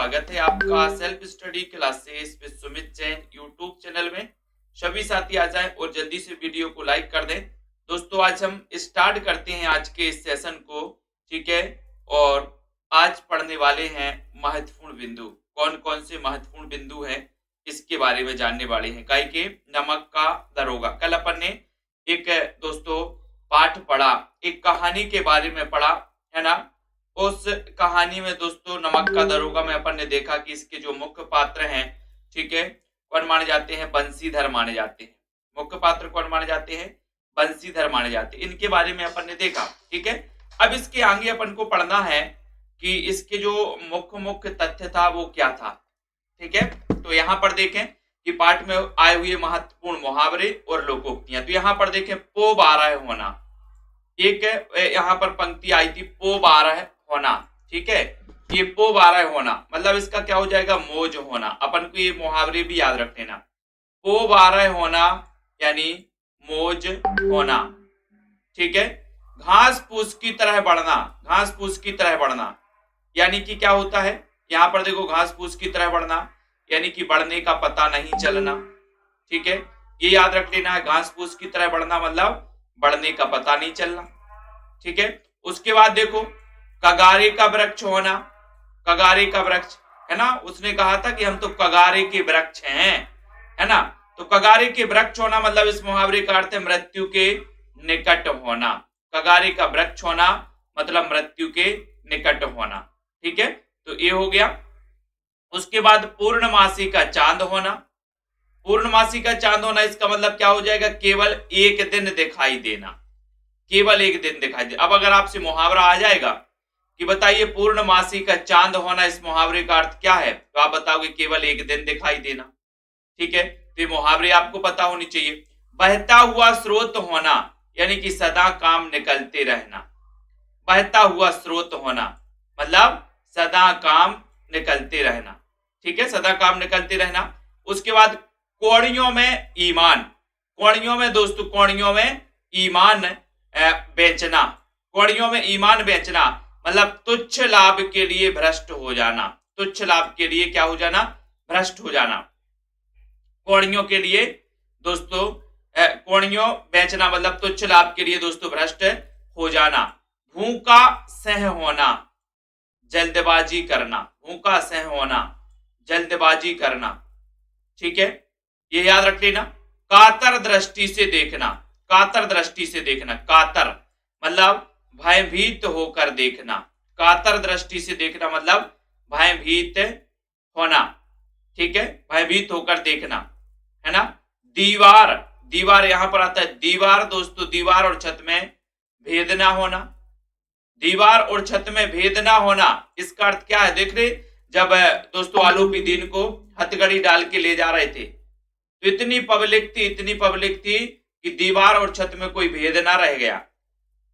स्वागत है आपका self study classes with Sumit Jain YouTube channel में। सभी साथी आ जाएं और जल्दी से वीडियो को लाइक कर दें। दोस्तों आज हम स्टार्ट करते हैं आज के इस सेशन को, ठीक है। और आज पढ़ने वाले हैं महत्वपूर्ण बिंदु। कौन कौन से महत्वपूर्ण बिंदु हैं इसके बारे में जानने वाले हैं। गाय के नमक का दरोगा। कल अपन ने एक दोस्तों पाठ पढ़ा, एक कहानी के बारे में पढ़ा, है ना। उस कहानी में दोस्तों नमक का दरोगा में अपन ने देखा कि इसके जो मुख्य पात्र हैं, ठीक है, कौन माने जाते हैं? बंसीधर माने जाते हैं। मुख्य पात्र कौन माने जाते हैं? बंसीधर माने जाते हैं। इनके बारे में अपन ने देखा, ठीक है। अब इसके आगे अपन को पढ़ना है कि इसके जो मुख्य तथ्य था वो क्या था, ठीक है। तो यहाँ पर देखें कि पाठ में आए हुए महत्वपूर्ण मुहावरे और लोकोक्तियां। तो यहाँ पर देखें पो 12 होना, एक यहाँ पर पंक्ति आई थी पो 12 होना, ठीक है। ये पो 12 होना मतलब इसका क्या हो जाएगा? मौज होना। अपन को ये मुहावरे भी याद रख लेना। पो 12 होना यानी मौज होना, ठीक है। घास फूस की तरह बढ़ना, घास फूस की तरह बढ़ना यानी कि क्या होता है? यहाँ पर देखो घास फूस की तरह बढ़ना यानी कि बढ़ने का पता नहीं चलना, ठीक है। ये याद रख लेना है, घास फूस की तरह बढ़ना मतलब बढ़ने का पता नहीं चलना, ठीक है। उसके बाद देखो कगारे का वृक्ष होना, कगारे का वृक्ष, है ना। उसने कहा था कि हम तो कगारे के वृक्ष हैं, है ना। तो कगारे के वृक्ष होना मतलब इस मुहावरे का अर्थ है मृत्यु के निकट होना। कगारे का वृक्ष होना मतलब मृत्यु के निकट होना, ठीक है। तो ये हो गया। उसके बाद पूर्णमासी का चांद होना, पूर्णमासी का चांद होना इसका मतलब क्या हो जाएगा? केवल एक दिन दिखाई देना, केवल एक दिन दिखाई दे। अब अगर आपसे मुहावरा आ जाएगा कि बताइए पूर्णमासी का चांद होना, इस मुहावरे का अर्थ क्या है? तो आप बताओगे केवल एक दिन दिखाई देना, ठीक है। तो ये मुहावरे आपको पता होनी चाहिए। बहता हुआ स्रोत होना यानी कि सदा काम निकलते रहना। बहता हुआ स्रोत होना मतलब सदा काम निकलते रहना, ठीक है, सदा काम निकलते रहना। उसके बाद कौड़ियों में ईमान, कौड़ियों में दोस्तों, कौड़ियों में ईमान बेचना, कौड़ियों में ईमान बेचना मतलब तुच्छ लाभ के लिए भ्रष्ट हो जाना। तुच्छ लाभ के लिए क्या हो जाना? भ्रष्ट हो जाना। कौड़ियों के लिए दोस्तों, कौड़ियों बेचना मतलब तुच्छ लाभ के लिए दोस्तों भ्रष्ट हो जाना। भूखा सह होना, जल्दबाजी करना, भूखा सह होना, जल्दबाजी करना, ठीक है, ये याद रख लेना। कातर दृष्टि से देखना, कातर दृष्टि से देखना, कातर मतलब भयभीत होकर देखना। कातर दृष्टि से देखना मतलब भयभीत होना, ठीक है, भयभीत होकर देखना, है ना। दीवार, दीवार यहां पर आता है दीवार दोस्तों, दीवार और छत में भेद ना होना। दीवार और छत में भेद ना होना इसका अर्थ क्या है? देख रहे, जब दोस्तों आलोपी दीन को हथकड़ी डाल के ले जा रहे थे तो इतनी पब्लिक थी कि दीवार और छत में कोई भेद ना रह गया।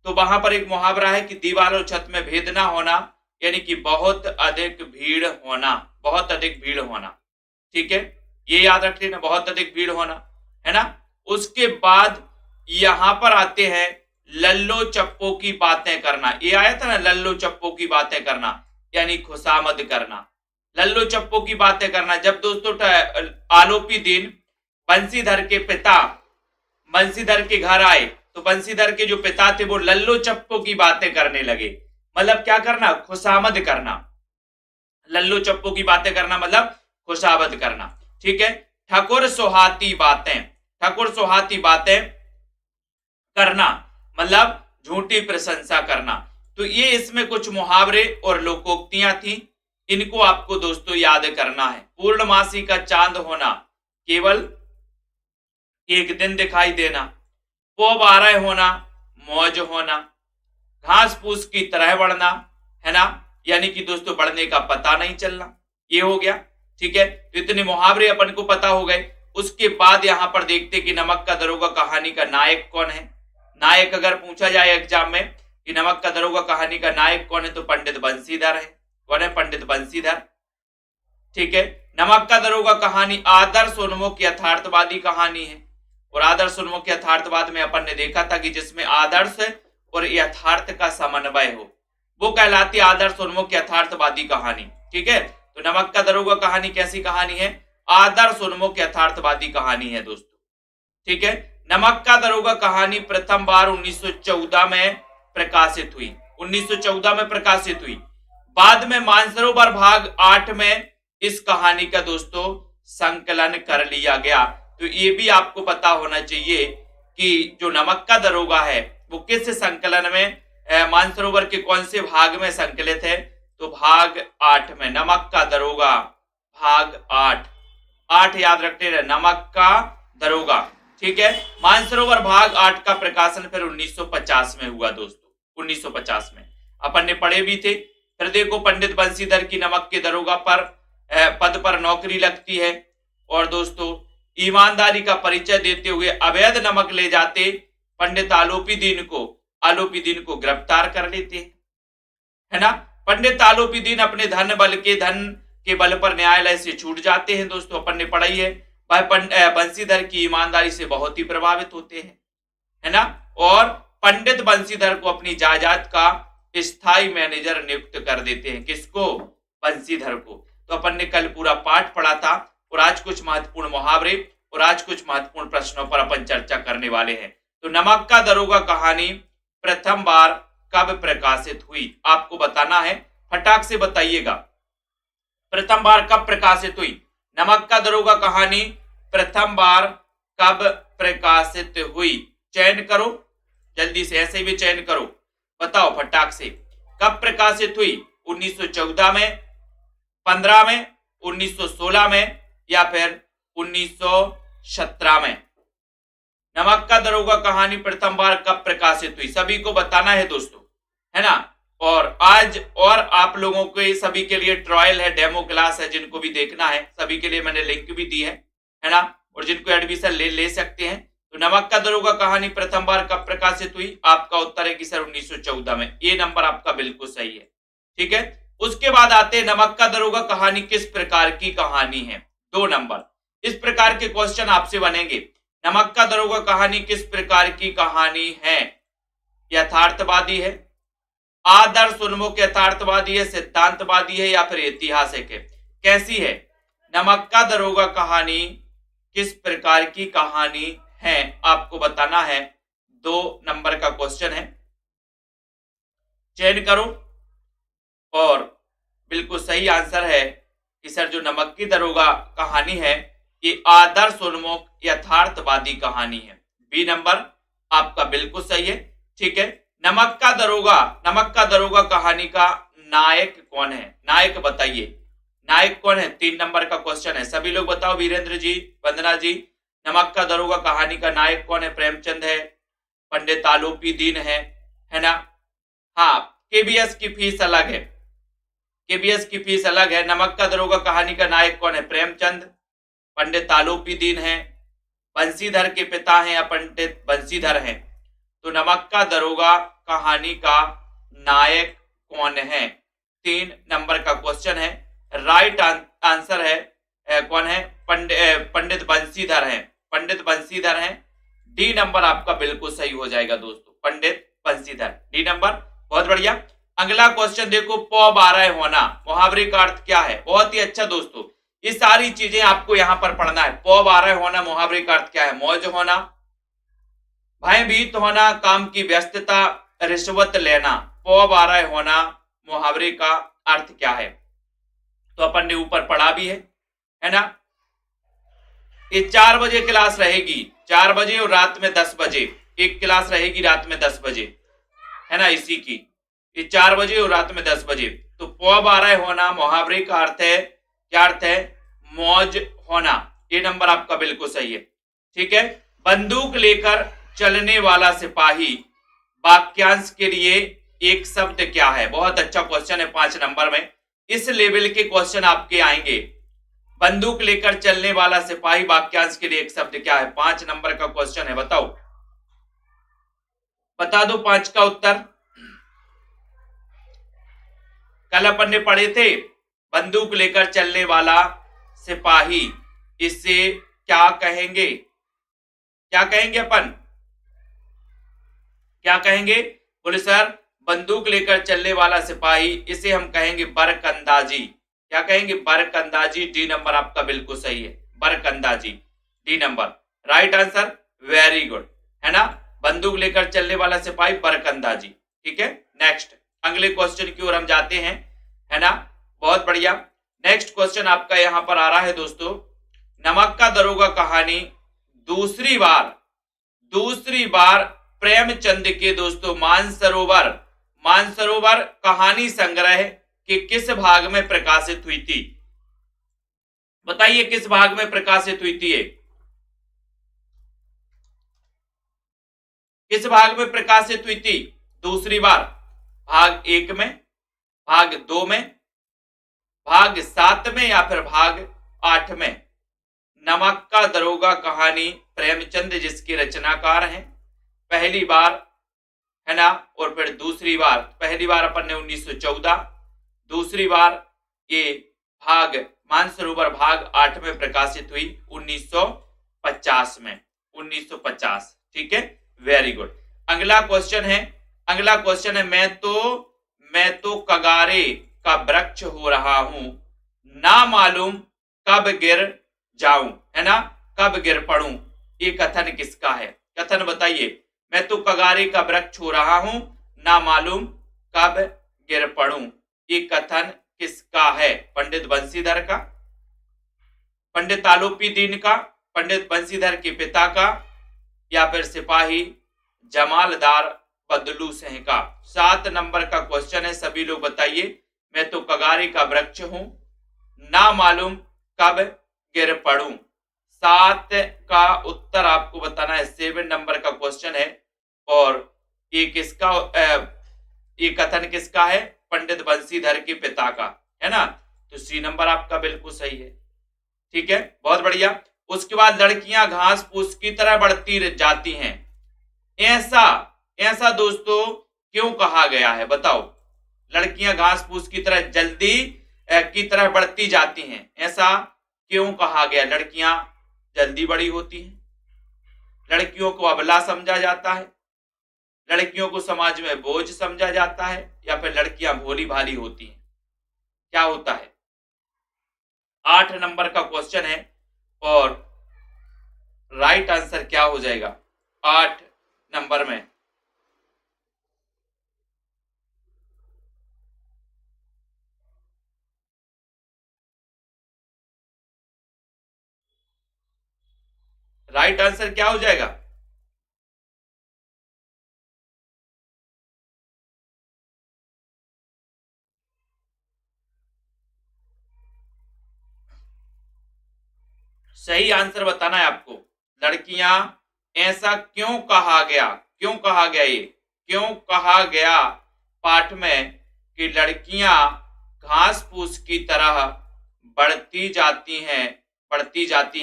तो वहां पर एक मुहावरा है कि दीवार और छत में भेद ना होना यानी कि बहुत अधिक भीड़ होना, बहुत अधिक भीड़ होना, ठीक है, ये याद रख लेना, बहुत अधिक भीड़ होना, है ना। उसके बाद यहां पर आते हैं लल्लो चप्पो की बातें करना। ये आया था ना, लल्लो चप्पो की बातें करना यानी खुशामद करना, लल्लो चप्पो की बातें करना। जब दोस्तों आलोपी दीन बंसीधर के पिता बंसीधर के घर आए तो बंसीधर के जो पिता थे वो लल्लो चप्पो की बातें करने लगे। मतलब क्या करना? खुशामद करना। लल्लो चप्पो की बातें करना मतलब खुशामद करना, ठीक है। ठकुर सुहाती बातें, ठकुर सुहाती बातें करना मतलब झूठी प्रशंसा करना। तो ये इसमें कुछ मुहावरे और लोकोक्तियां थी, इनको आपको दोस्तों याद करना है। पूर्णमासी का चांद होना, केवल एक दिन दिखाई देना। पो 12 होना, मौज होना। घास फूस की तरह बढ़ना, है ना, यानी कि दोस्तों बढ़ने का पता नहीं चलना। ये हो गया, ठीक है। तो इतने मुहावरे अपन को पता हो गए। उसके बाद यहां पर देखते कि नमक का दरोगा कहानी का नायक कौन है। नायक अगर पूछा जाए एग्जाम में कि नमक का दरोगा कहानी का नायक कौन है तो पंडित बंसीधर है। कौन है? पंडित बंसीधर, ठीक है। नमक का दरोगा कहानी आदर्श उन्मुख यथार्थवादी कहानी है। और आदर्श उन्मुख यथार्थवाद में अपन ने देखा था कि जिसमें आदर्श और यथार्थ का समन्वय हो वो कहलाती आदर्श उन्मुख यथार्थवादी कहानी, ठीक है। तो तो नमक का दरोगा कहानी कैसी कहानी है? आदर्श उन्मुख यथार्थवादी कहानी है दोस्तों, ठीक है। नमक का दरोगा कहानी प्रथम बार 1914 में प्रकाशित हुई, 1914 में प्रकाशित हुई। बाद में मानसरोवर भाग 8 में इस कहानी का दोस्तों संकलन कर लिया गया। तो ये भी आपको पता होना चाहिए कि जो नमक का दरोगा है वो किस संकलन में, मानसरोवर के कौन से भाग में संकलित है? तो भाग 8 में, नमक का दरोगा भाग 8 याद रखते रहे, नमक का दरोगा, ठीक है। मानसरोवर भाग 8 का प्रकाशन फिर 1950 में हुआ दोस्तों, 1950 में अपन ने पढ़े भी थे। फिर देखो पंडित बंशीधर की नमक के दरोगा पर पद पर नौकरी लगती है और दोस्तों ईमानदारी का परिचय देते हुए अवैध नमक ले जाते पंडित आलोपीदीन को गिरफ्तार कर लेते हैं, है ना। पंडित आलोपीदीन अपने धन के बल पर न्यायालय से छूट जाते हैं दोस्तों, अपन ने पढ़ाई है। भाई बंशीधर की ईमानदारी से बहुत ही प्रभावित होते हैं, है ना। और पंडित बंशीधर को अपनी जायदाद का स्थायी मैनेजर नियुक्त कर देते हैं। किसको? बंशीधर को। तो अपन ने कल पूरा पाठ पढ़ा था और आज कुछ महत्वपूर्ण मुहावरे और आज कुछ महत्वपूर्ण प्रश्नों पर अपन चर्चा करने वाले हैं। तो नमक का दरोगा कहानी प्रथम बार कब प्रकाशित हुई आपको बताना है, फटाक से बताइएगा। प्रथम बार कब प्रकाशित हुई? नमक का दरोगा कहानी प्रथम बार कब प्रकाशित हुई? चयन करो जल्दी से, ऐसे भी चयन करो, बताओ फटाक से कब प्रकाशित हुई? 1914 में, 15 में, 1916 में या फिर 1917 में? नमक का दरोगा कहानी प्रथम बार कब प्रकाशित हुई सभी को बताना है दोस्तों, है ना। और आज और आप लोगों के सभी के लिए ट्रायल है, डेमो क्लास है, जिनको भी देखना है सभी के लिए मैंने लिंक भी दी है ना। और जिनको एडमिशन ले सकते हैं। तो नमक का दरोगा कहानी प्रथम बार कब प्रकाशित हुई? आपका उत्तर है कि सर 1914 में। ये नंबर आपका बिल्कुल सही है, ठीक है। उसके बाद आते हैं नमक का दरोगा कहानी किस प्रकार की कहानी है? 2 नंबर। इस प्रकार के क्वेश्चन आपसे बनेंगे। नमक का दरोगा कहानी किस प्रकार की कहानी है? यथार्थवादी है, आदर्श उन्मुख यथार्थवादी है, सिद्धांतवादी है या फिर ऐतिहासिक है? कैसी है? नमक का दरोगा कहानी किस प्रकार की कहानी है आपको बताना है। 2 नंबर का क्वेश्चन है, चयन करो। और बिल्कुल सही आंसर है कि सर जो नमक की दरोगा कहानी है ये आदर्श उन्मुख यथार्थवादी कहानी है। बी नंबर आपका बिल्कुल सही है, ठीक है। नमक का दरोगा कहानी का नायक कौन है? नायक बताइए, नायक कौन है? 3 नंबर का क्वेश्चन है, सभी लोग बताओ। वीरेंद्र जी, वंदना जी, नमक का दरोगा कहानी का नायक कौन है? प्रेमचंद है, पंडित आलोपीदीन है ना। हाँ, केबीएस की फीस अलग है, केबीएस की फीस अलग है। नमक का दरोगा कहानी का नायक कौन है? प्रेमचंद, पंडित आलोपीदीन है, बंशीधर के पिता हैं या पंडित बंशीधर हैं। तो नमक का दरोगा कहानी का नायक कौन है? 3 नंबर का क्वेश्चन है। राइट आंसर है कौन है? पंडित बंशीधर हैं, पंडित बंशीधर हैं। डी नंबर आपका बिल्कुल सही हो जाएगा दोस्तों, पंडित बंशीधर, डी नंबर। बहुत बढ़िया। अगला क्वेश्चन देखो, पौ बारह होना मुहावरे का अर्थ क्या है? बहुत ही अच्छा दोस्तों, ये सारी चीजें आपको यहां पर पढ़ना है। पौ बारह होना मुहावरे का अर्थ क्या है? मौज होना, भयभीत होना, काम की व्यस्तता, रिश्वत लेना। पौ बारह होना मुहावरे का अर्थ क्या है? तो अपन ने ऊपर पढ़ा भी है ना। ये 4 बजे क्लास रहेगी, 4 बजे और रात में 10 बजे एक क्लास रहेगी, रात में 10 बजे, है ना। इसी की ये 4 बजे और रात में 10 बजे। तो पौ बारह होना मुहावरे का अर्थ है, क्या अर्थ है? मौज होना। ये नंबर आपका बिल्कुल सही है, ठीक है। बंदूक लेकर चलने वाला सिपाही वाक्यांश के लिए एक शब्द क्या है? बहुत अच्छा क्वेश्चन है, 5 नंबर में। इस लेवल के क्वेश्चन आपके आएंगे। बंदूक लेकर चलने वाला सिपाही वाक्यांश के लिए एक शब्द क्या है? 5 नंबर का क्वेश्चन है, बताओ, बता दो 5 का उत्तर। कल अपन ने पढ़े थे बंदूक लेकर चलने वाला सिपाही, इससे क्या कहेंगे? क्या कहेंगे अपन? क्या कहेंगे? बोले सर बंदूक लेकर चलने वाला सिपाही, इसे हम कहेंगे बरकंदाजी क्या कहेंगे, बरकंदाजी। डी नंबर आपका बिल्कुल सही है, बरकंदाजी, D number right answer, very good, है ना। बंदूक लेकर चलने वाला सिपाही बरकंदाजी। ठीक है, नेक्स्ट अगले क्वेश्चन की ओर हम जाते हैं, है ना, बहुत बढ़िया। नेक्स्ट क्वेश्चन आपका यहां पर आ रहा है दोस्तों, नमक का दरोगा कहानी दूसरी बार प्रेमचंद के दोस्तों मानसरोवर कहानी संग्रह के किस भाग में प्रकाशित हुई थी? बताइए किस भाग में प्रकाशित हुई थी? किस भाग में प्रकाशित हुई थी दूसरी बार? भाग 1 में, भाग 2 में, भाग 7 में या फिर भाग 8 में? नमक का दरोगा कहानी प्रेमचंद जिसके रचनाकार हैं, पहली बार, है ना, और फिर दूसरी बार, पहली बार अपन ने 1914, दूसरी बार ये भाग मानसरोवर भाग 8 में प्रकाशित हुई 1950 में, 1950। ठीक है, वेरी गुड। अगला क्वेश्चन है, मैं तो कगारे का वृक्ष हो रहा हूं, ना मालूम कब गिर जाऊं, है ना, कब गिर पड़ूं। ये कथन किसका है? कथन बताइए। मैं तो कगारे का वृक्ष हो रहा हूं, ना मालूम कब गिर पड़ूं। ये कथन किसका है? पंडित बंशीधर का, पंडित आलोपीदीन का, पंडित बंशीधर के पिता का, या फिर सिपाही जमालदार बदलू सिंह का? 7 नंबर का क्वेश्चन है, सभी लोग बताइए। मैं तो कगारे का वृक्ष हूं, ना मालूम कब गिर पड़ूं। 7 का उत्तर आपको बताना है, 7 नंबर का क्वेश्चन है। और ये किसका, ये कथन किसका है? पंडित बंशीधर के पिता का, है ना। तो सी नंबर आपका बिल्कुल सही है। ठीक है, बहुत बढ़िया। उसके बाद लड़कियां घास फूस की तरह बढ़ती जाती हैं, ऐसा दोस्तों क्यों कहा गया है? बताओ। लड़कियां घास फूस की तरह जल्दी की तरह बढ़ती जाती हैं, ऐसा क्यों कहा गया? लड़कियां जल्दी बड़ी होती हैं, लड़कियों को अबला समझा जाता है, लड़कियों को समाज में बोझ समझा जाता है, या फिर लड़कियां भोली भाली होती हैं? क्या होता है? 8 नंबर का क्वेश्चन है और राइट आंसर क्या हो जाएगा 8 नंबर में? राइट आंसर क्या हो जाएगा? सही आंसर बताना है आपको। लड़कियां, ऐसा क्यों कहा गया? क्यों कहा गया? ये क्यों कहा गया पाठ में कि लड़कियां घास फूस की तरह बढ़ती जाती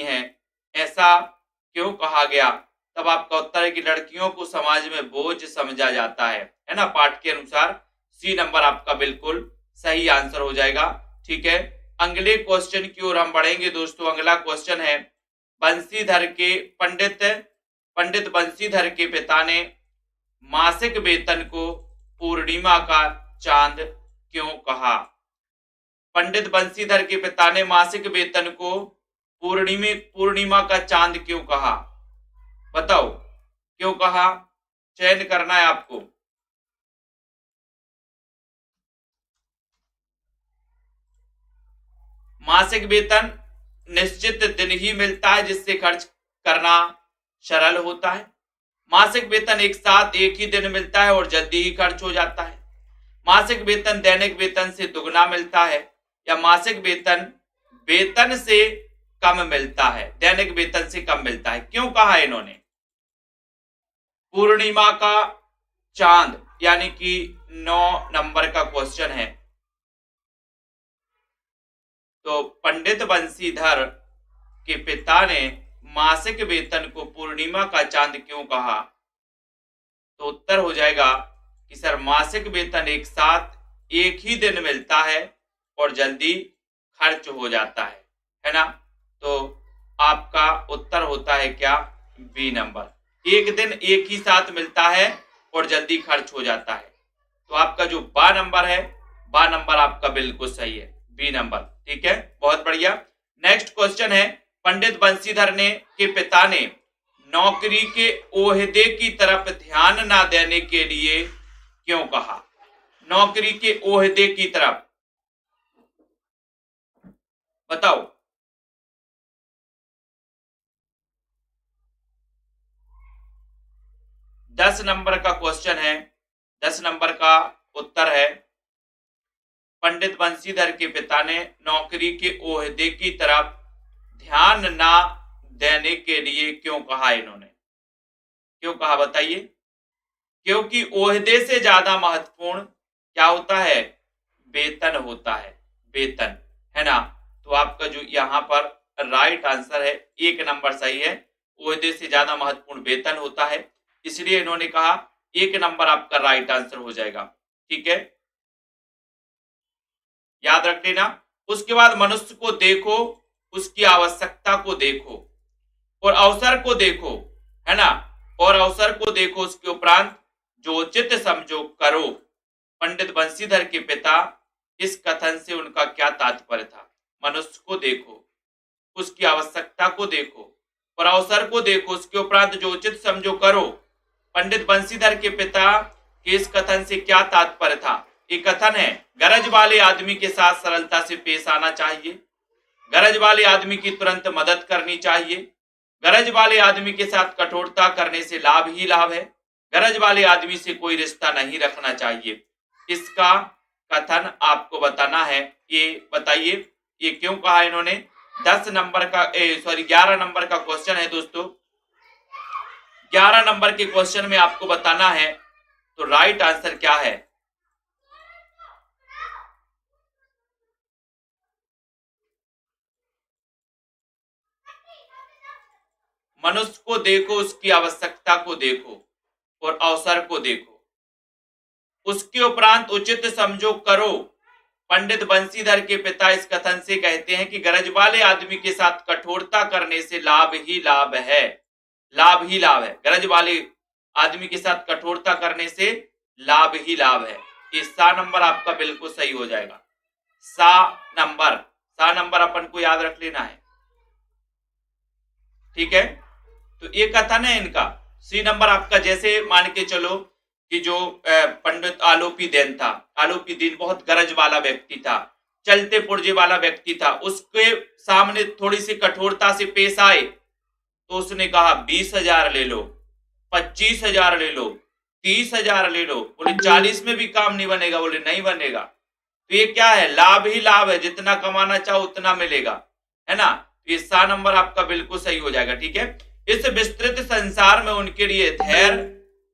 हैं, ऐसा क्यों कहा गया? तब आपका उत्तर है कि लड़कियों को समाज में बोझ समझा जाता है ना, पाठ के अनुसार। सी नंबर आपका बिल्कुल सही आंसर हो जाएगा। ठीक है, अगले क्वेश्चन की ओर हम बढ़ेंगे दोस्तों। अगला क्वेश्चन है, पंडित बंशीधर के पिता ने मासिक वेतन को पूर्णिमा का चांद क्यों कहा? पंडित बंशीधर के पिता ने मासिक वेतन को पूर्णिमा का चांद क्यों कहा? बताओ क्यों कहा? चयन करना है आपको। मासिक वेतन निश्चित दिन ही मिलता है, जिससे खर्च करना सरल होता है। मासिक वेतन एक साथ एक ही दिन मिलता है और जल्दी ही खर्च हो जाता है। मासिक वेतन दैनिक वेतन से दुगना मिलता है, या मासिक वेतन से कम मिलता है, दैनिक वेतन से कम मिलता है। क्यों कहा इन्होंने? पूर्णिमा का चांद यानी कि 9 नंबर का क्वेश्चन है। तो पंडित बंशीधर के पिता ने मासिक वेतन को पूर्णिमा का चांद क्यों कहा? तो उत्तर हो जाएगा कि सर मासिक वेतन एक साथ एक ही दिन मिलता है और जल्दी खर्च हो जाता है ना। तो आपका उत्तर होता है क्या? B number. एक दिन एक ही साथ मिलता है और जल्दी खर्च हो जाता है। तो आपका जो बा नंबर है, बा नंबर आपका बिल्कुल सही है, बी नंबर। ठीक है, बहुत बढ़िया। नेक्स्ट क्वेश्चन है, पंडित बंशीधर ने के पिता ने नौकरी के ओहदे की तरफ ध्यान ना देने के लिए क्यों कहा? नौकरी के ओहदे की तरफ बताओ। दस नंबर का क्वेश्चन है, 10 नंबर का उत्तर है, पंडित बंशीधर के पिता ने नौकरी के ओहदे की तरफ ध्यान ना देने के लिए क्यों कहा? इन्होंने क्यों कहा बताइए? क्योंकि ओहदे से ज्यादा महत्वपूर्ण क्या होता है? वेतन होता है, वेतन, है ना। तो आपका जो यहाँ पर राइट आंसर है, 1 नंबर सही है। ओहदे से ज्यादा महत्वपूर्ण वेतन होता है, इसलिए इन्होंने कहा 1 नंबर आपका राइट आंसर हो जाएगा। ठीक है, याद रख लेना। उसके बाद मनुष्य को देखो, उसकी आवश्यकता को देखो और अवसर को देखो, है ना, और अवसर को देखो, उसके उपरांत जो उचित समझो करो। पंडित बंशीधर के पिता, इस कथन से उनका क्या तात्पर्य था? मनुष्य को देखो, उसकी आवश्यकता को देखो और अवसर को देखो, उसके उपरांत जो उचित समझो करो। पंडित बंशीधर के पिता के इस कथन से क्या तात्पर्य था? एक कथन है, गरज वाले आदमी के साथ सरलता से पेश आना चाहिए, गरज वाले आदमी की तुरंत मदद करनी चाहिए, गरज वाले आदमी के साथ कठोरता करने से लाभ ही लाभ है, गरज वाले आदमी से कोई रिश्ता नहीं रखना चाहिए। इसका कथन आपको बताना है, ये बताइए ये क्यों कहा इन्होंने? 10 नंबर का 11 नंबर का क्वेश्चन है दोस्तों। 11 नंबर के क्वेश्चन में आपको बताना है, तो राइट आंसर क्या है? मनुष्य को देखो, उसकी आवश्यकता को देखो और अवसर को देखो, उसके उपरांत उचित समझो करो। पंडित बंशीधर के पिता इस कथन से कहते हैं कि गरज वाले आदमी के साथ कठोरता करने से लाभ ही लाभ है, लाभ ही लाभ है। गरज वाले आदमी के साथ कठोरता करने से लाभ ही लाभ है। ये सा नंबर आपका बिल्कुल सही हो जाएगा। सा नंबर अपन को याद रख लेना है, ठीक है। तो ये कथन है इनका। सी नंबर आपका, जैसे मान के चलो कि जो पंडित आलोपी दीन था, आलोपी दीन बहुत गरज वाला व्यक्ति था, चलते पुर्जे वाला व्यक्ति था, उसके सामने थोड़ी सी कठोरता से पेश आए तो उसने कहा 20,000 ले लो, 25,000 ले लो, 30,000 ले लो। बोले 40 में भी काम नहीं बनेगा, बोले नहीं बनेगा। तो ये क्या है? लाभ ही लाभ है, जितना कमाना चाहो उतना मिलेगा, है ना। तो ये सा नंबर आपका बिल्कुल सही हो जाएगा, ठीक है। इस विस्तृत संसार में उनके लिए धैर्य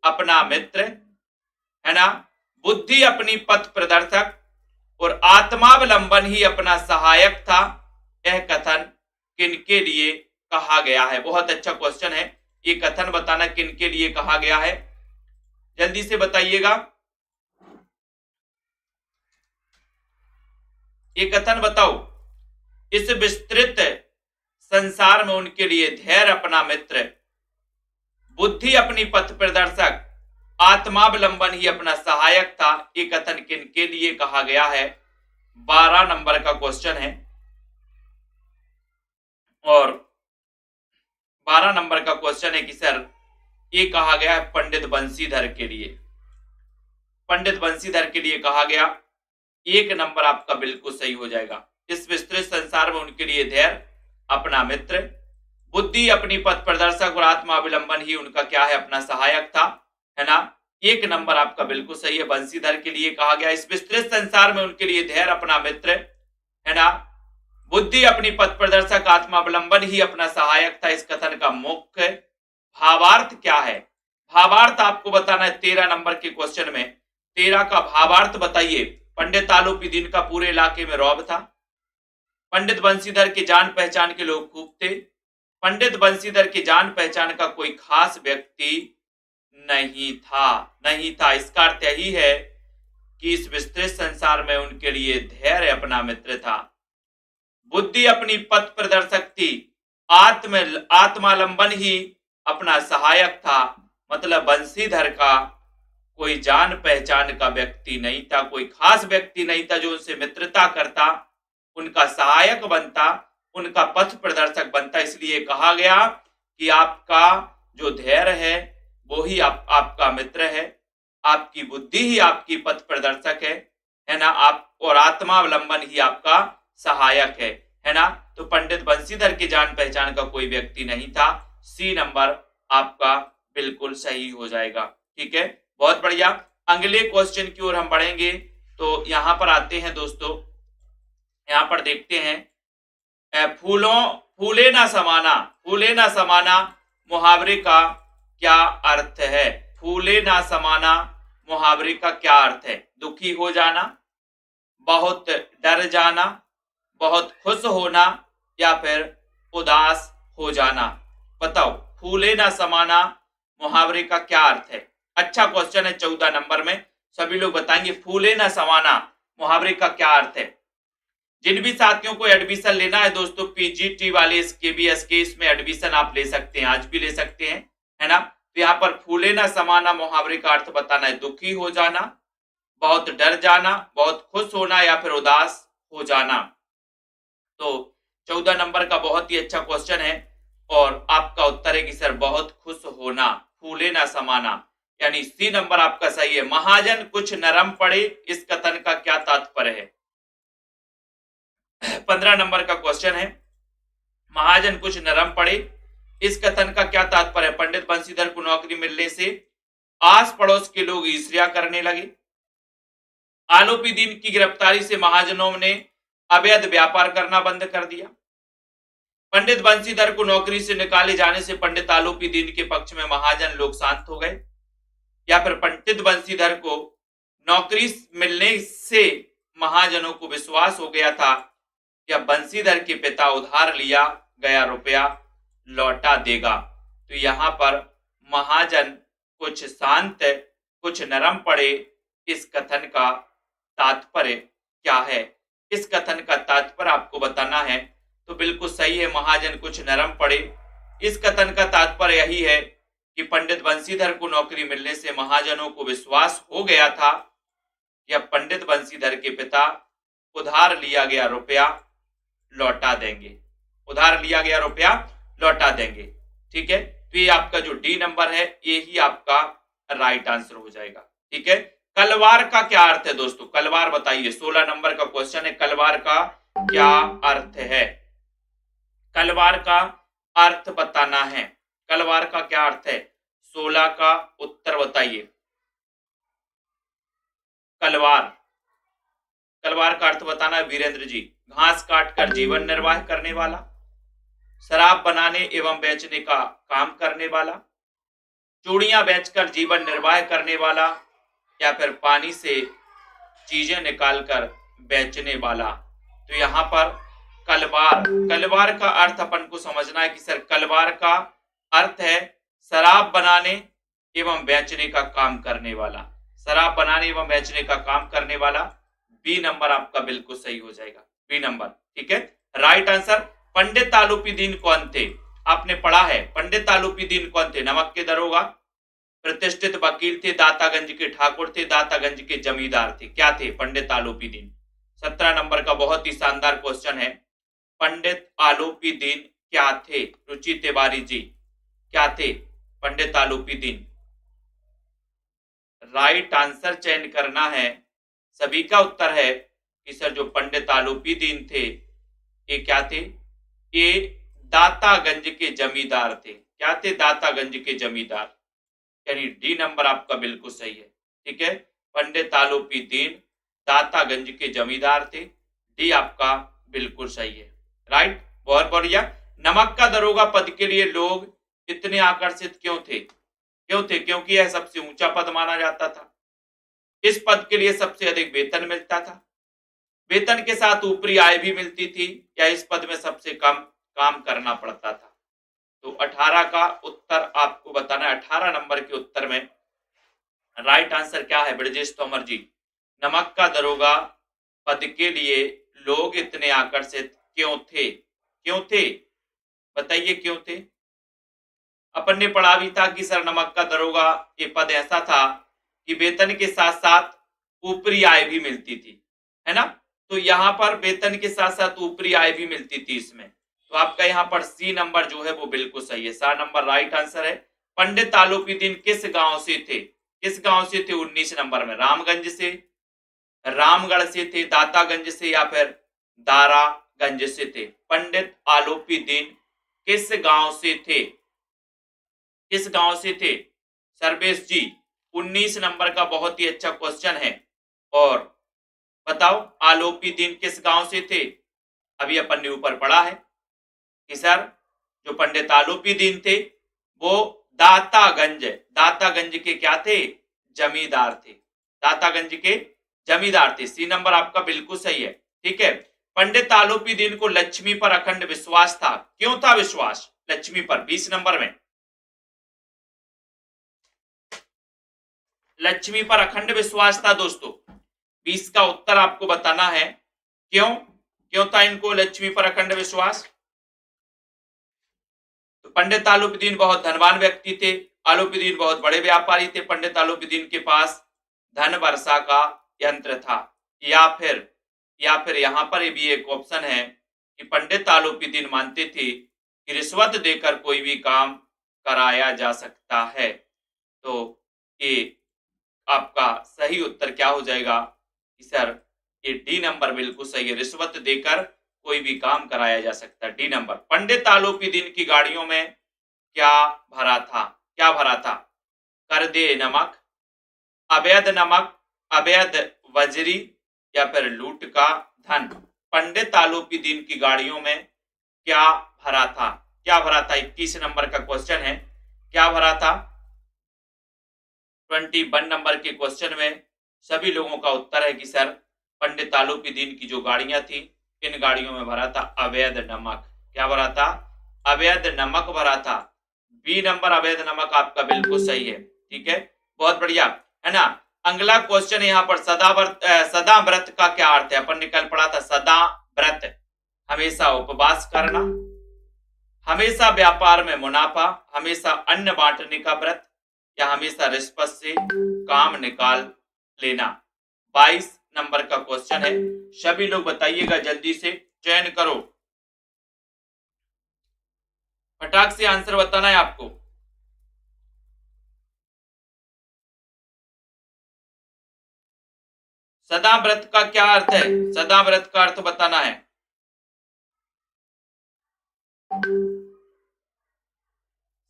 अपना मित्र, है ना, बुद्धि अपनी पथ प्रदर्शक और आत्मावलंबन ही अपना सहायक था। यह कथन किनके लिए कहा गया है? बहुत अच्छा क्वेश्चन है। ये कथन बताना किनके लिए कहा गया है, जल्दी से बताइएगा। ये कथन बताओ। इस विस्तृत संसार में उनके लिए धैर्य अपना मित्र, बुद्धि अपनी पथ प्रदर्शक, आत्मावलंबन ही अपना सहायक था। ये कथन किनके लिए कहा गया है? 12 नंबर का क्वेश्चन है और 12 नंबर का क्वेश्चन है कि सर ये कहा गया है पंडित बंशीधर के लिए, पंडित बंशीधर के लिए कहा गया। 1 नंबर आपका बिल्कुल सही हो जाएगा। इस विस्तृत संसार में उनके लिए धैर्य अपना मित्र, बुद्धि अपनी पथ प्रदर्शक और आत्मावलंबन ही उनका क्या है? अपना सहायक था, है ना। 1 नंबर आपका बिल्कुल सही है, बंशीधर के लिए कहा गया। इस विस्तृत संसार में उनके लिए धैर्य अपना मित्र, है ना, बुद्धि अपनी पथ प्रदर्शक, आत्मावलंबन ही अपना सहायक था। इस कथन का मुख्य भावार्थ क्या है? भावार्थ आपको बताना है 13 नंबर के क्वेश्चन में। 13 का भावार्थ बताइए। पंडित आलोपी दीन का पूरे इलाके में रौब था, पंडित बंशीधर के जान पहचान के लोग खूब थे, पंडित बंशीधर की जान पहचान का कोई खास व्यक्ति नहीं था। इसका अर्थ यही है कि इस विस्तृत संसार में उनके लिए धैर्य अपना मित्र था, बुद्धि अपनी पथ प्रदर्शक थी, आत्मालंबन ही अपना सहायक था। मतलब बंशीधर का कोई जान पहचान का व्यक्ति नहीं था, कोई खास व्यक्ति नहीं था जो उनसे मित्रता करता, उनका सहायक बनता, उनका पथ प्रदर्शक बनता। इसलिए कहा गया कि आपका जो धैर्य है वो ही आपका मित्र है, आपकी बुद्धि ही आपकी पथ प्रदर्शक है ना, आप और आत्मावलंबन ही आपका सहायक है ना। तो पंडित बंशीधर की जान पहचान का कोई व्यक्ति नहीं था। सी नंबर आपका बिल्कुल सही हो जाएगा। ठीक है, बहुत बढ़िया। अगले क्वेश्चन की ओर हम बढ़ेंगे। तो यहां पर आते हैं दोस्तों, यहां पर देखते हैं फूले ना समाना, फूले ना समाना मुहावरे का क्या अर्थ है? फूले ना समाना मुहावरे का क्या अर्थ है? दुखी हो जाना, बहुत डर जाना, बहुत खुश होना, या फिर उदास हो जाना। बताओ, फूले ना समाना मुहावरे का क्या अर्थ है? अच्छा क्वेश्चन है। 14 नंबर में सभी लोग बताएंगे फूले ना समाना मुहावरे का क्या अर्थ है। जिन भी साथियों को एडमिशन लेना है दोस्तों, पीजीटी वाले केबीएस के, इसमें एडमिशन आप ले सकते हैं, आज भी ले सकते हैं, है ना। तो यहाँ पर फूले ना समाना मुहावरे का अर्थ बताना है दुखी हो जाना, बहुत डर जाना, बहुत खुश होना, या फिर उदास हो जाना। तो 14 नंबर का बहुत ही अच्छा क्वेश्चन है और आपका उत्तर है कि सर बहुत खुश होना, फूले ना समाना, यानी सी नंबर आपका सही है। महाजन कुछ नरम पड़े, इस कथन का क्या तात्पर्य है? 15 नंबर का क्वेश्चन है, महाजन कुछ नरम पड़े, इस कथन का क्या तात्पर्य है? पंडित बंशीधर को नौकरी मिलने से आस पड़ोस के लोग ईर्ष्या करने लगे। आलोपी दीन की गिरफ्तारी से महाजनों ने अवैध व्यापार करना बंद कर दिया। पंडित बंशीधर को नौकरी से निकाले जाने से पंडित आलोपी दीन के पक्ष में महाजन लोग शांत हो गए, या फिर पंडित बंशीधर को नौकरी मिलने से महाजनों को विश्वास हो गया था या बंशीधर के पिता उधार लिया गया रुपया लौटा देगा। तो यहां पर महाजन कुछ शांत, कुछ नरम पड़े, इस कथन का तात्पर्य क्या है? इस कथन का तात्पर्य आपको बताना है। तो बिल्कुल सही है, महाजन कुछ नरम पड़े। इस कथन का तात्पर्य यही है कि पंडित बंशीधर को नौकरी मिलने से महाजनों को विश्वास हो गया था या पंडित बंशीधर के पिता उधार लिया गया रुपया लौटा देंगे, उधार लिया गया रुपया लौटा देंगे। ठीक है, तो ये आपका जो डी नंबर है ये ही आपका राइट आंसर हो जाएगा। ठीक है, कलवार का क्या अर्थ है दोस्तों? कलवार बताइए, 16 नंबर का क्वेश्चन है, कलवार का क्या अर्थ है? कलवार का अर्थ बताना है। कलवार का क्या अर्थ है? 16 का उत्तर बताइए। कलवार, कलवार का अर्थ बताना है वीरेंद्र जी। घास काटकर जीवन निर्वाह करने वाला, शराब बनाने एवं बेचने का काम करने वाला, चूड़ियां बेचकर जीवन निर्वाह करने वाला, या फिर पानी से चीजें निकालकर बेचने वाला। तो यहां पर कलवार, कलवार का अर्थ अपन को समझना है कि सर कलवार का अर्थ है शराब बनाने एवं बेचने का काम करने वाला, शराब बनाने एवं बेचने का काम करने वाला। बी नंबर आपका बिल्कुल सही हो जाएगा, बी नंबर। ठीक है, राइट आंसर। पंडित आलोपी दीन कौन थे? आपने पढ़ा है, पंडित आलोपी दीन कौन थे? नमक के दरोगा, प्रतिष्ठित वकील थे, दातागंज के ठाकुर थे, दातागंज के जमींदार थे। क्या थे पंडित आलोपी दीन? 17 नंबर का बहुत ही शानदार क्वेश्चन है, पंडित आलोपी दीन क्या थे? रुचि तिवारी जी, क्या थे पंडित आलोपी दीन? राइट आंसर चयन करना है। सभी का उत्तर है कि सर जो पंडित आलोपी दीन थे ये क्या थे? ये दातागंज के जमींदार थे। क्या थे? दातागंज के जमींदार, यानी डी नंबर आपका बिल्कुल सही है। ठीक है, पंडित आलोपी दीन दातागंज के जमींदार थे, डी आपका बिल्कुल सही है। राइट, बहुत बढ़िया। नमक का दरोगा पद के लिए लोग इतने आकर्षित क्यों थे? क्यों थे? क्योंकि यह सबसे ऊंचा पद माना जाता था, इस पद के लिए सबसे अधिक वेतन मिलता था, वेतन के साथ ऊपरी आय भी मिलती थी, या इस पद में सबसे कम काम करना पड़ता था। तो 18 का उत्तर आपको बताना है। 18 नंबर के उत्तर में राइट आंसर क्या है ब्रजेश तोमर जी? नमक का दरोगा पद के लिए लोग इतने आकर्षित क्यों थे? क्यों थे बताइए, क्यों थे? अपन ने पढ़ा भी था कि सर नमक का दरोगा ये पद ऐसा था कि वेतन के साथ साथ ऊपरी आय भी मिलती थी, है ना। तो यहाँ पर वेतन के साथ साथ ऊपरी आय भी मिलती थी इसमें। तो आपका यहाँ पर सी नंबर जो है वो बिल्कुल सही है, 7 नंबर राइट आंसर है। पंडित आलोपीदीन किस गांव से थे? किस गांव से थे? 19 नंबर में रामगंज से, रामगढ़ से थे, दातागंज से या फिर दारागंज से थे। पंडित आलोपीदीन किस गांव से थे? किस गांव से थे सर्वेश जी? 19 नंबर का बहुत ही अच्छा क्वेश्चन है। और बताओ आलोपीदीन किस गांव से थे? अभी अपन ने ऊपर पढ़ा है कि सर जो पंडित आलोपीदीन थे वो दातागंज, दातागंज के क्या थे? जमींदार थे। दातागंज के जमींदार थे। सी नंबर आपका बिल्कुल सही है। ठीक है। पंडित आलोपीदीन को लक्ष्मी पर अखंड विश्वास था। क्यों था विश्वास लक्ष्मी पर? 20 नंबर में लक्ष्मी पर अखंड विश्वास था दोस्तों। 20 का उत्तर आपको बताना है। क्यों क्यों था इनको लक्ष्मी पर अखंड विश्वास? तो पंडित आलोपीदीन बहुत धनवान व्यक्ति थे। आलोपीदीन बहुत बड़े व्यापारी थे। पंडित आलोपीदीन के पास धन वर्षा का यंत्र था। या फिर यहां पर भी एक ऑप्शन है कि पंडित आलोपीदीन मानते थे कि रिश्वत देकर कोई भी काम कराया जा सकता है। तो ये आपका सही उत्तर क्या हो जाएगा कि सर ये डी नंबर बिल्कुल सही है, रिश्वत देकर कोई भी काम कराया जा सकता है। D number. पंडित आलोपीदीन की गाड़ियों में क्या भरा था? क्या भरा था? कर दे नमक, अवैध नमक, अवैध वजरी या फिर लूट का धन। पंडित आलोपीदीन की गाड़ियों में क्या भरा था? क्या भरा था? 21 नंबर का क्वेश्चन है। क्या भरा था? 21 नंबर के क्वेश्चन में सभी लोगों का उत्तर है कि सर पंडित आलोपीदीन की जो गाड़ियां थी इन गाड़ियों में भरा था अवैध नमक। क्या भरा था? अवैध नमक भरा था। बी नंबर अवैध नमक आपका बिल्कुल सही है। ठीक है, बहुत बढ़िया है ना। अगला क्वेश्चन यहाँ पर सदा व्रत का क्या अर्थ है? अपन ने कल पढ़ा था सदा व्रत, हमेशा उपवास करना, हमेशा व्यापार में मुनाफा, हमेशा अन्न बांटने का व्रत या हमेशा रिश्वत से काम निकाल लेना। 22 नंबर का क्वेश्चन है। सभी लोग बताइएगा, जल्दी से चयन करो, फटाक से आंसर बताना है आपको। सदा व्रत का क्या अर्थ है? सदा व्रत का अर्थ बताना है।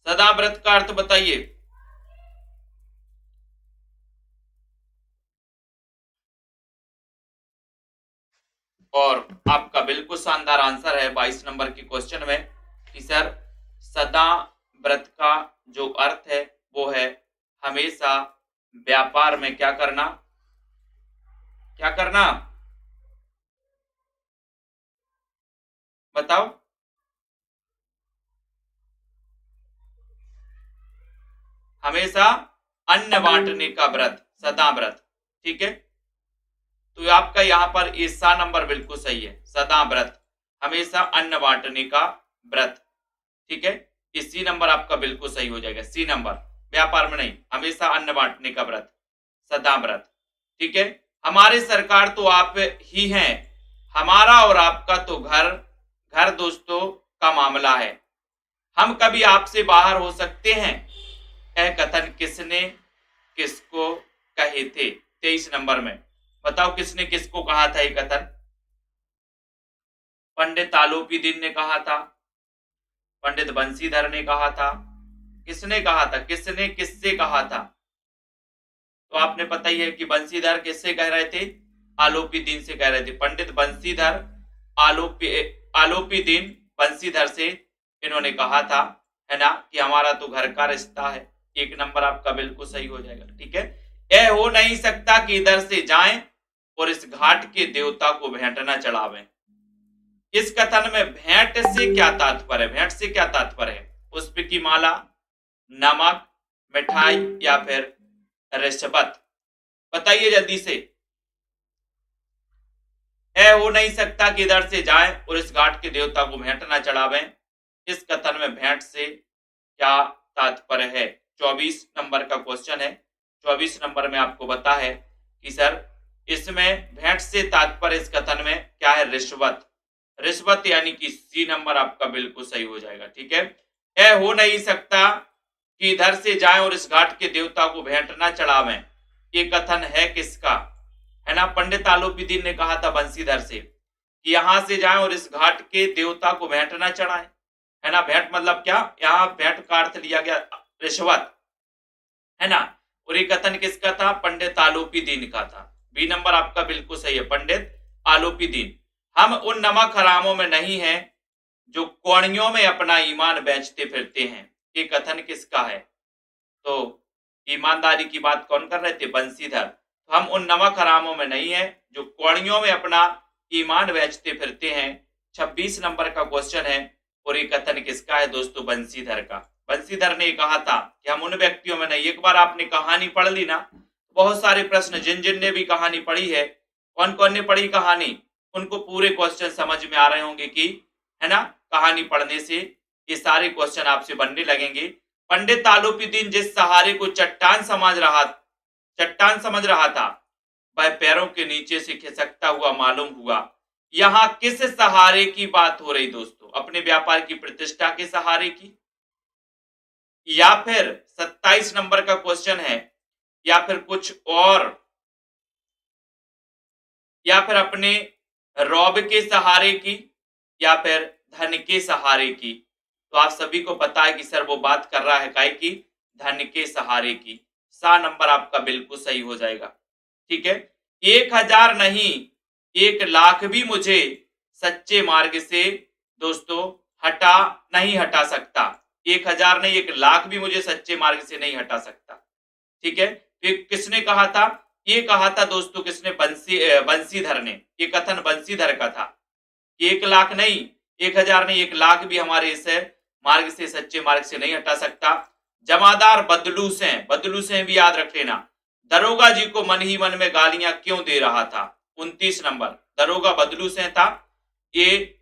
सदा व्रत का अर्थ बताइए। और आपका बिल्कुल शानदार आंसर है 22 नंबर के क्वेश्चन में कि सर सदा व्रत का जो अर्थ है वो है हमेशा व्यापार में क्या करना? क्या करना बताओ? हमेशा अन्न बांटने का व्रत, सदा व्रत। ठीक है, तो आपका यहाँ पर ईसा नंबर बिल्कुल सही है। सदा व्रत, हमेशा अन्न बांटने का व्रत। ठीक है, सी नंबर आपका बिल्कुल सही हो जाएगा। सी नंबर, व्यापार में नहीं, हमेशा अन्न बांटने का व्रत, सदा व्रत। ठीक है, हमारी सरकार तो आप ही हैं, हमारा और आपका तो घर घर दोस्तों का मामला है, हम कभी आपसे बाहर हो सकते हैं। यह कथन किसने किसको कहे थे? 23 नंबर में बताओ किसने किसको कहा था ये कथन? पंडित आलोपीदीन ने कहा था, पंडित बंशीधर ने कहा था, किसने कहा था? किसने किससे कहा था? तो आपने पता ही है कि बंशीधर किससे कह रहे थे? आलोपीदीन से कह रहे थे। पंडित बंशीधर आलोपीदीन बंशीधर से इन्होंने कहा था, है ना, कि हमारा तो घर का रिश्ता है। 1 नंबर आपका बिल्कुल सही हो जाएगा। ठीक है, यह हो नहीं सकता कि इधर से जाएं और इस घाट के देवता को भेंट न चढ़ावें। इस कथन में भेंट से क्या तात्पर्य? भेंट से क्या तात्पर्य है? पुष्प की माला, नमक, मिठाई या फिर रिश्वत? बताइए जल्दी से। यह हो नहीं सकता कि इधर से जाएं और इस घाट के देवता को भेंट न चढ़ावें। इस कथन में भेंट से क्या तात्पर्य है? 24 नंबर का क्वेश्चन है। 24 नंबर में आपको बता है कि सर इसमें भेंट से तात्पर्य इस कथन में क्या है? रिश्वत। रिश्वत यानी कि सी नंबर आपका बिल्कुल सही हो जाएगा। ठीक है, यह हो नहीं सकता कि इधर से जाएं और इस घाट के देवता को भेंट न चढ़ावें, ये कथन है किसका? है ना, पंडित आलोपी ने कहा था बंसीधर से कि यहां से जाएं और इस घाट के देवता को भेंट न चढ़ाएं। है ना, भेंट मतलब क्या? यहाँ भेंट का अर्थ लिया गया रिश्वत। है ना, और ये कथन किसका था? पंडित आलोपी दीन का था। बी नंबर आपका बिल्कुल सही है, पंडित आलोपी दीन। हम उन नमक हरामों में नहीं हैं जो कौड़ियों में अपना ईमान बेचते फिरते हैं, ये कथन किसका है? तो ईमानदारी की बात कौन कर रहे थे? बंसीधर। तो हम उन नमक हरामों में नहीं है जो कौड़ियों में अपना ईमान बेचते फिरते हैं, 26 नंबर का क्वेश्चन है। और ये कथन किसका है दोस्तों? बंसीधर का। बंसीधर ने कहा था कि हम उन व्यक्तियों में नहीं। एक बार आपने कहानी पढ़ ली ना, बहुत सारे प्रश्न, जिन जिन ने भी कहानी पढ़ी है, कौन कौन ने पढ़ी कहानी, उनको पूरे क्वेश्चन समझ में आ रहे होंगे कि, है ना, कहानी पढ़ने से ये सारे क्वेश्चन आपसे बनने लगेंगे। पंडित आलोपी दीन जिस सहारे को चट्टान समझ रहा था, वह पैरों के नीचे से खिसकता हुआ मालूम हुआ। यहां किस सहारे की बात हो रही दोस्तों? अपने व्यापार की प्रतिष्ठा के सहारे की, या फिर 27 नंबर का क्वेश्चन है, या फिर कुछ और, या फिर अपने रौब के सहारे की, या फिर धन के सहारे की? तो आप सभी को पता है कि सर वो बात कर रहा है काय की? धन के सहारे की। सा नंबर आपका बिल्कुल सही हो जाएगा। ठीक है, 1000 नहीं 1,00,000 भी मुझे सच्चे मार्ग से दोस्तों नहीं हटा सकता। 1000 नहीं 1,00,000 भी मुझे सच्चे मार्ग से नहीं हटा सकता। ठीक है, तो किसने कहा था? ये कहा था दोस्तों किसने? बंसीधर ने। ये कथन बंसीधर का था। 1,00,000 नहीं 1000 नहीं 1,00,000 भी हमारे इस मार्ग से, सच्चे मार्ग से नहीं हटा सकता। जमादार बदलू से भी याद रख लेना। दरोगा जी को मन ही मन में गालियां क्यों दे रहा था? 29 नंबर। दरोगा बदलू से था, ये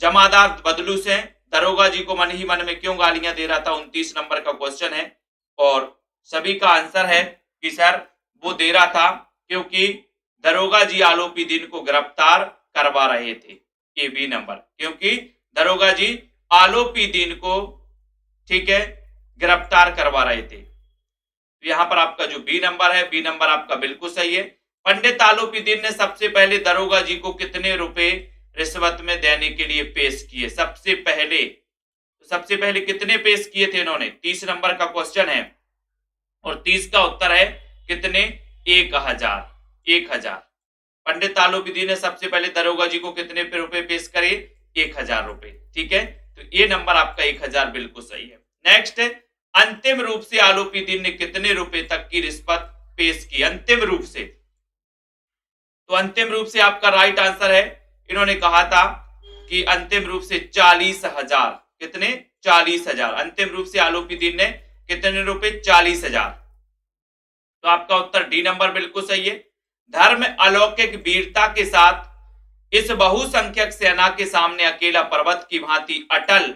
जमादार बदलू से दरोगा जी को मन ही मन में क्यों गालियां दे रहा था? 29 नंबर का क्वेश्चन है। और सभी का आंसर है कि सर वो दे रहा था क्योंकि दरोगा जी आलोपी दीन को गिरफ्तार करवा रहे थे। ये बी नंबर, क्योंकि दरोगा जी आलोपी दीन को, ठीक है, गिरफ्तार करवा रहे थे। यहां पर आपका जो बी नंबर है, बी नंबर आपका बिल्कुल सही है। पंडित आलोपी दीन ने सबसे पहले दरोगा जी को कितने रुपए रिश्वत में देने के लिए पेश किए? सबसे पहले कितने पेश किए थे इन्होंने? 30 नंबर का क्वेश्चन है और 30 का उत्तर है कितने? 1000। पंडित आलोपी दीन ने सबसे पहले दरोगा जी को कितने रुपए पेश करे? 1000 रुपए। ठीक है, तो ये नंबर आपका 1000 बिल्कुल सही है। नेक्स्ट, अंतिम रूप से आलोपी दीन ने कितने रुपए तक की रिश्वत पेश की? अंतिम रूप से, तो अंतिम रूप से आपका राइट आंसर है, इन्होंने कहा था कि अंतिम रूप से 40,000। कितने? 40,000। अंतिम रूप से आलोपी दीन ने कितने रुपए? 40,000। तो आपका उत्तर डी नंबर बिल्कुल सही है। धर्म अलौकिक वीरता के साथ इस बहुसंख्यक सेना के सामने अकेला पर्वत की भांति अटल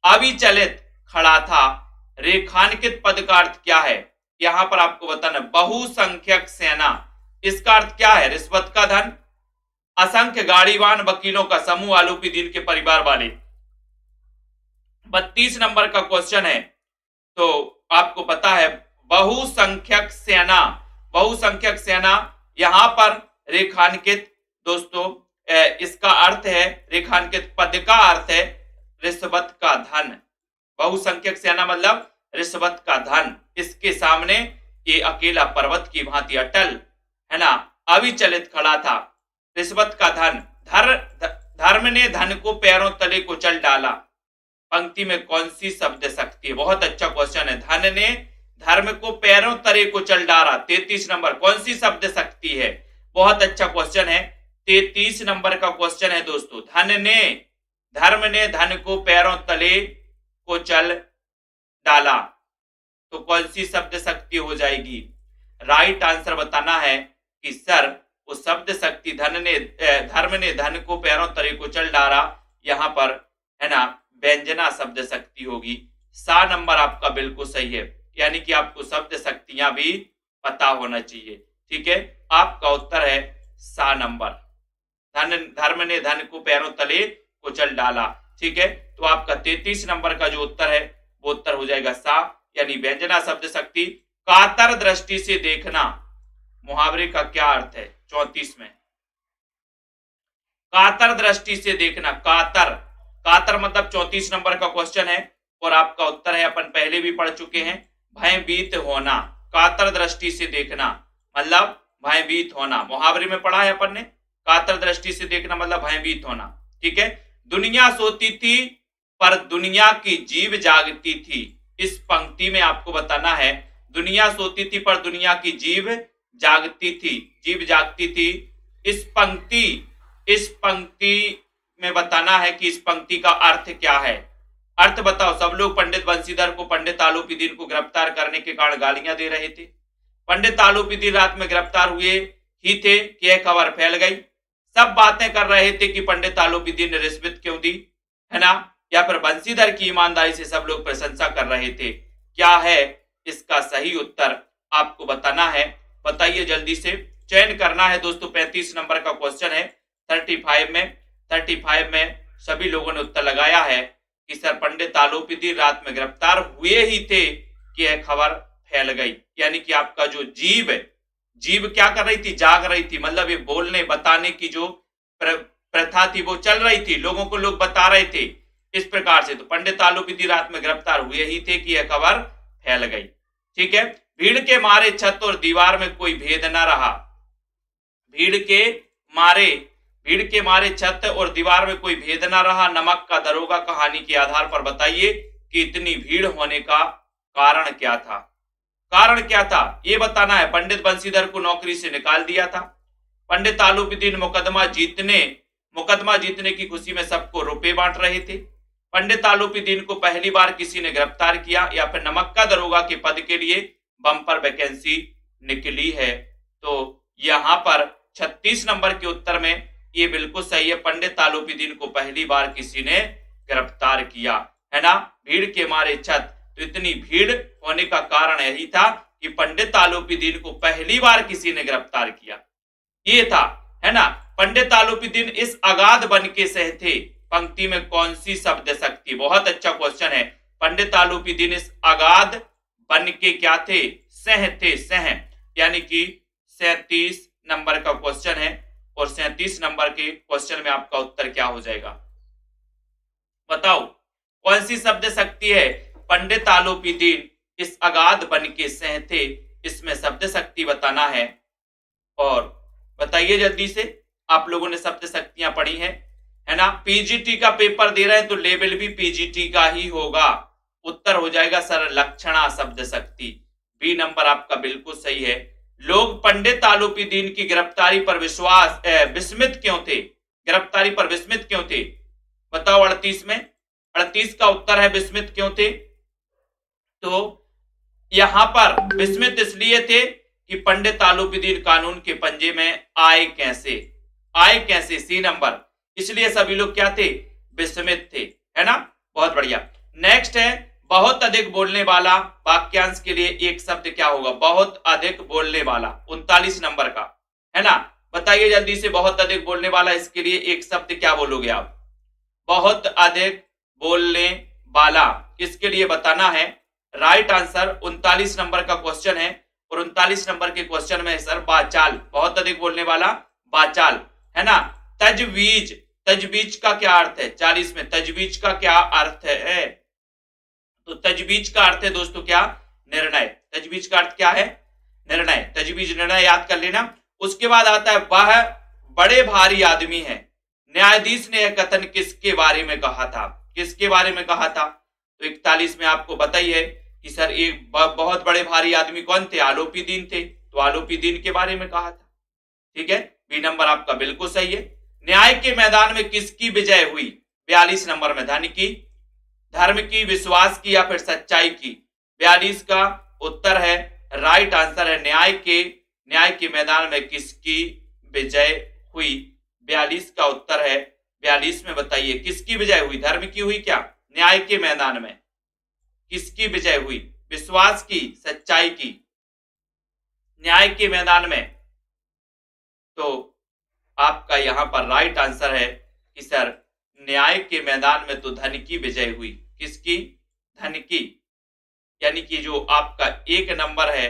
अविचलित खड़ा था। रेखांकित पद का अर्थ क्या है? यहां पर आपको बताना, बहुसंख्यक सेना, इसका अर्थ क्या है? रिश्वत का धन, असंख्य गाड़ीवान वकीलों का समूह, आलोपी दीन के परिवार वाले। 32 नंबर का क्वेश्चन है, तो आपको पता है बहुसंख्यक सेना यहां पर रेखांकित दोस्तों, इसका अर्थ है, रेखांकित पद का अर्थ है रिश्वत का धन। बहुसंख्यक सेना मतलब रिश्वत का धन, इसके सामने ये अकेला पर्वत की भांति अटल, है ना, अविचलित खड़ा था। रिश्वत का धन, धर्म ने धन को पैरों तले को चल डाला। पंक्ति में कौन सी शब्द शक्ति है? बहुत अच्छा क्वेश्चन है। धन ने धर्म को पैरों तले को चल डाला। 33 नंबर, कौन सी शब्द शक्ति है? बहुत अच्छा क्वेश्चन है। 33 नंबर का क्वेश्चन है दोस्तों, धर्म ने धन को पैरों तले को चल डाला, तो कौन सी शब्द शक्ति हो जाएगी? राइट आंसर बताना है कि सर वो शब्द शक्ति धर्म ने धन को पैरों तले को चल डाला, यहां पर, है ना, व्यंजना शब्द शक्ति होगी। सा नंबर आपका बिल्कुल सही है, यानी कि आपको शब्द शक्तियां भी पता होना चाहिए। ठीक है, आपका उत्तर है सा नंबर। धर्म ने धन को पैरों तले कुचल डाला। ठीक है, तो आपका 33 नंबर का जो उत्तर है वो उत्तर हो जाएगा सा, यानी व्यंजना शब्द शक्ति। कातर दृष्टि से देखना मुहावरे का क्या अर्थ है? 34 में कातर दृष्टि से देखना, कातर, कातर मतलब 34 नंबर का क्वेश्चन है और आपका उत्तर है, अपन पहले भी पढ़ चुके हैं, भयभीत होना। कातर दृष्टि से देखना मतलब भयभीत होना, मुहावरे में पढ़ा है अपन ने। कातर दृष्टि से देखना मतलब भयभीत होना। ठीक है, दुनिया सोती थी पर दुनिया की जीव जागती थी। इस पंक्ति में आपको बताना है, दुनिया सोती थी पर दुनिया की जीव जागती थी, जीव जागती थी। इस पंक्ति में बताना है कि इस पंक्ति का अर्थ क्या है। अर्थ बताओ। सब लोग पंडित बंशीधर को, पंडित आलूपीदीन को गिरफ्तार करने के कारण गालियां दे रहे थे। पंडित आलूपीदीन रात में गिरफ्तार हुए ही थे कि यह खबर फैल गई। सब बातें कर रहे थे कि पंडित आलूपीदीन ने रिश्वत क्यों दी, है ना, या फिर बंशीधर की ईमानदारी से सब लोग प्रशंसा कर रहे थे। क्या है इसका सही उत्तर आपको बताना है, बताइए जल्दी से, चयन करना है दोस्तों। 35 नंबर का क्वेश्चन है। 35 में सभी लोगों ने उत्तर लगाया है कि सर पंडित आलूपीदीन रात में गिरफ्तार हुए ही थे कि यह खबर फैल गई। यानी कि आपका जो जीव क्या कर रही थी? जाग रही थी, मतलब ये बोलने बताने की जो प्रथा थी वो चल रही थी, लोगों को लोग बता रहे थे इस प्रकार से। तो पंडित आलूपीदीन रात में गिरफ्तार हुए ही थे कि यह खबर फैल गई। ठीक है, भीड़ के मारे छत और दीवार में कोई भेद न रहा। भीड़ के मारे छत और दीवार में कोई भेद न रहा। नमक का दरोगा कहानी के आधार पर बताइए कि इतनी भीड़ होने का कारण क्या था। कारण क्या था ये बताना है। पंडित बंशीधर को नौकरी से निकाल दिया था। पंडित आलूपीदीन मुकदमा जीतने की खुशी में सबको रुपए बांट रहे थे। पंडित आलूपीदीन को पहली बार किसी ने गिरफ्तार किया, या फिर नमक का दरोगा के पद के लिए बम्पर वैकेंसी निकली है। तो यहां पर 36 नंबर के उत्तर में ये बिल्कुल सही है, पंडित आलूपीदीन को पहली बार किसी ने गिरफ्तार किया, है ना। भीड़ के मारे छत, तो इतनी भीड़ होने का कारण यही था कि पंडित आलूपीदीन को पहली बार किसी ने गिरफ्तार किया, ये था, है ना। पंडित आलूपीदीन इस अगाध बन के सह थे, पंक्ति में कौन सी शब्द शक्ति? बहुत अच्छा क्वेश्चन है। पंडित आलूपीदीन इस अगाध बन के क्या थे? सह थे, सह, यानी कि 37 नंबर का क्वेश्चन है और 37 नंबर के क्वेश्चन में आपका उत्तर क्या हो जाएगा बताओ? कौन सी शब्द शक्ति है? पंडित आलूपीदीन इस अगाध बन के सह थे, इसमें शब्द शक्ति बताना है। और बताइए जल्दी से, आप लोगों ने शब्द शक्तियां पढ़ी हैं, है ना। पीजीटी का पेपर दे रहे हैं तो लेवल भी पीजीटी का ही होगा। उत्तर हो जाएगा सर लक्षणा शब्द शक्ति। बी नंबर आपका बिल्कुल सही है। लोग पंडित आलूपीदीन की गिरफ्तारी पर विस्मित क्यों थे? गिरफ्तारी पर विस्मित क्यों थे बताओ? 38 में 38 का उत्तर है विस्मित क्यों थे। तो यहां पर विस्मित इसलिए थे कि पंडित आलूपीदीन कानून के पंजे में आए कैसे, सी नंबर, इसलिए सभी लोग क्या थे? विस्मित थे, है ना। बहुत बढ़िया। नेक्स्ट है बहुत अधिक बोलने वाला। वाक्यांश के लिए एक शब्द क्या होगा? बहुत अधिक बोलने वाला, 39 नंबर का, है ना। बताइए जल्दी से, बहुत अधिक बोलने वाला, इसके लिए एक शब्द क्या बोलोगे आप? बहुत अधिक बोलने वाला, इसके लिए बताना है। राइट आंसर 39 नंबर का क्वेश्चन है और 39 नंबर के क्वेश्चन में सर बाचाल, बहुत अधिक बोलने वाला बाचाल, है ना। तजवीज का क्या अर्थ है? 40 में तजवीज का क्या अर्थ है? तो तजवीज का अर्थ है दोस्तों क्या? निर्णय। तजवीज का अर्थ क्या है? निर्णय। तजवीज निर्णय याद कर लेना। उसके बाद आता है वह बड़े भारी आदमी है। न्यायाधीश ने यह कथन किसके बारे में कहा था? किसके बारे में कहा था? तो 41 में आपको बताइए कि सर एक बहुत बड़े भारी आदमी कौन थे? आलूपीदीन थे, तो आलूपीदीन के बारे में कहा था। ठीक है, बी नंबर आपका बिल्कुल सही है। न्याय के मैदान में किसकी विजय हुई? 42 नंबर में धर्म की, विश्वास की, या फिर सच्चाई की? 42 का उत्तर है, राइट आंसर है न्याय के मैदान में किसकी विजय हुई? 42 का उत्तर है। 42 में बताइए किसकी विजय हुई? धर्म की हुई क्या? न्याय के मैदान में किसकी विजय हुई? विश्वास की, सच्चाई की? न्याय के मैदान में तो आपका यहाँ पर राइट आंसर है कि सर न्याय के मैदान में तो धन की विजय हुई। किसकी? धन की। यानी कि जो आपका एक नंबर है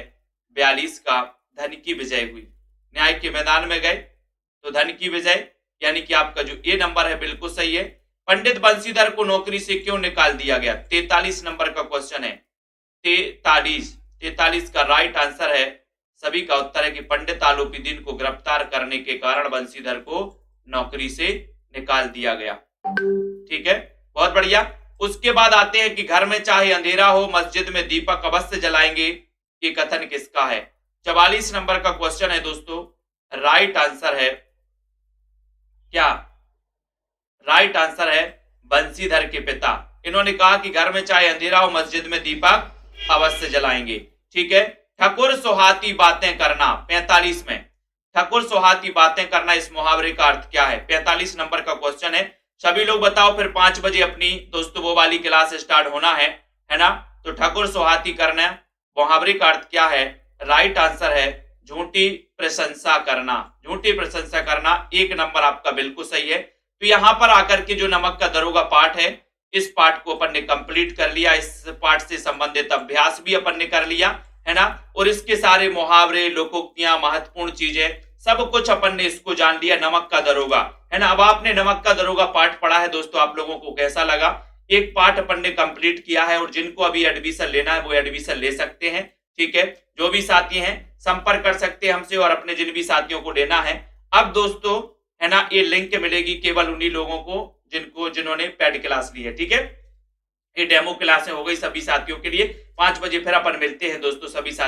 42 का, धन की विजय हुई। न्याय के मैदान में गए तो धन की विजय, यानी कि आपका जो ए नंबर है बिल्कुल सही है। पंडित बंशीधर को नौकरी से क्यों निकाल दिया गया? 43 नंबर का क्वेश्चन है। 43 का राइट आंसर है, सभी का उत्तर है कि पंडित आलोपीदीन को गिरफ्तार करने के कारण बंशीधर को नौकरी से निकाल दिया गया। ठीक है, बहुत बढ़िया। उसके बाद आते हैं कि घर में चाहे अंधेरा हो मस्जिद में दीपक अवश्य जलाएंगे, ये कथन किसका है? 44 नंबर का क्वेश्चन है दोस्तों। राइट आंसर है क्या? राइट आंसर है बंशीधर के पिता। इन्होंने कहा कि घर में चाहे अंधेरा हो मस्जिद में दीपक अवश्य जलाएंगे। ठीक है, ठकुर सुहाती बातें करना 45 में। ठकुर सुहाती बातें करना, इस मुहावरे का अर्थ क्या है? 45 नंबर का क्वेश्चन है। सभी लोग बताओ, फिर 5 बजे अपनी दोस्तों वो वाली क्लास स्टार्ट होना है ना? तो ठकुर सुहाती करना मुहावरे का अर्थ क्या है? राइट आंसर है झूठी प्रशंसा करना। झूठी प्रशंसा करना, एक नंबर आपका बिल्कुल सही है। तो यहां पर आकर के जो नमक का दरोगा पाठ है, इस पाठ को अपन ने कंप्लीट कर लिया। इस पाठ से संबंधित अभ्यास भी अपन ने कर लिया है ना, और इसके सारे मुहावरे, लोकोक्तियां, महत्वपूर्ण चीजें, सब कुछ अपन ने इसको जान लिया, नमक का दरोगा है ना। अब आपने नमक का दरोगा पाठ पढ़ा है दोस्तों, आप लोगों को कैसा लगा? एक पाठ अपन ने कंप्लीट किया है, और जिनको अभी एडमिशन लेना है वो एडमिशन ले सकते हैं। ठीक है, जो भी साथी हैं संपर्क कर सकते हैं हमसे, और अपने जिन भी साथियों को लेना है। अब दोस्तों है ना, ये लिंक मिलेगी केवल उन्हीं लोगों को जिन्होंने पेड क्लास ली है। ठीक है, ये डेमो क्लासें हो गई सभी साथियों के लिए। 5 बजे फिर अपन मिलते हैं दोस्तों सभी साथी।